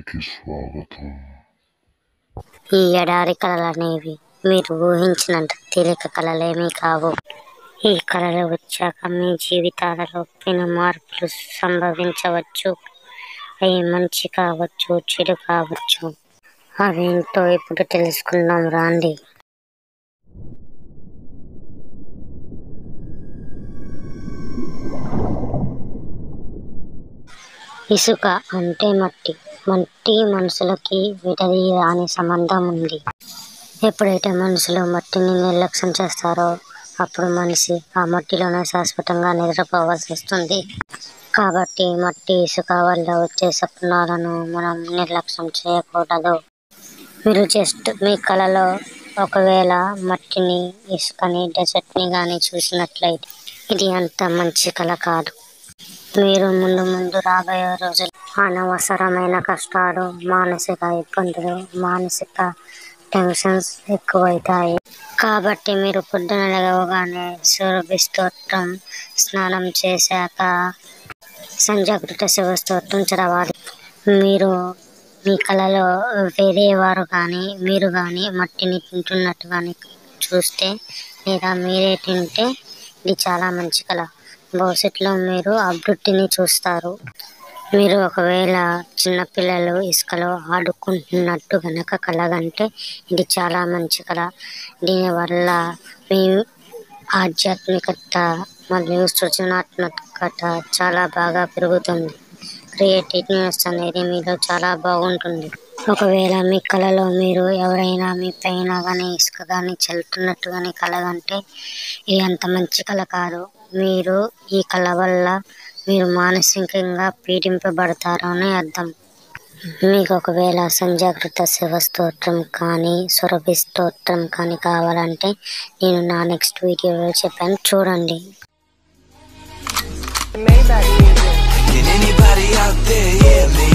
ఛానల్కి స్వాగతం. ఈ ఎడారి కళలనేవి మీరు ఊహించినంత తేలిక కళలేమీ కావు. ఈ కళలు వచ్చాక మీ జీవితాలలో పెను మార్పులు సంభవించవచ్చు. అవి మంచి కావచ్చు, చెడు కావచ్చు. అవేంటో ఇప్పుడు తెలుసుకుందాం రండి. ఇసుక అంటే మట్టి. మట్టి మనుషులకి విడదీయరాని సంబంధం ఉంది. ఎప్పుడైతే మనుషులు మట్టిని నిర్లక్ష్యం చేస్తారో అప్పుడు మనిషి ఆ మట్టిలోనే శాశ్వతంగా నిద్రపోవాల్సి వస్తుంది. కాబట్టి మట్టి ఇసుక వల్ల వచ్చే సప్నాలను మనం నిర్లక్ష్యం చేయకూడదు. మీరు జస్ట్ మీ కళలో ఒకవేళ మట్టిని, ఇసుకని, డెజర్ట్ని కానీ చూసినట్లయితే ఇది అంత మంచి కళ కాదు. మీరు ముందు రాబోయే రోజులు అనవసరమైన కష్టాలు, మానసిక ఇబ్బందులు, మానసిక టెన్షన్స్ ఎక్కువవుతాయి. కాబట్టి మీరు పొద్దున లేవగానే సురభి స్తోత్రం, స్నానం చేశాక సంజాగృత శివ స్తోత్రం చదవాలి. మీరు మీ కళలో వేరేవారు కానీ మీరు కానీ మట్టిని తింటున్నట్టు కానీ చూస్తే లేదా మీరే తింటే ఇది చాలా మంచి కళ. భవిష్యత్తులో మీరు అభివృద్ధిని చూస్తారు. మీరు ఒకవేళ చిన్నపిల్లలు ఇసుకలో ఆడుకుంటున్నట్టు కనుక కలగంటే ఇది చాలా మంచి కళ. దీనివల్ల మీ ఆధ్యాత్మికత మరియు సృజనాత్మకత చాలా బాగా పెరుగుతుంది. క్రియేటివ్నెస్ అనేది మీలో చాలా బాగుంటుంది. ఒకవేళ మీ కళలో మీరు ఎవరైనా మీ పైన కానీ ఇసుక కానీ చల్లుతున్నట్టు కానీ కలగంటే ఇది అంత మంచి కళ కాదు. మీరు ఈ కళ వల్ల మీరు మానసికంగా పీడింపబడతారు అని అర్థం. మీకు ఒకవేళ సంజాగృత శివ స్తోత్రం కానీ సురభి స్తోత్రం కానీ కావాలంటే నేను నా నెక్స్ట్ వీడియోలో చెప్పాను, చూడండి. Can anybody out there hear me?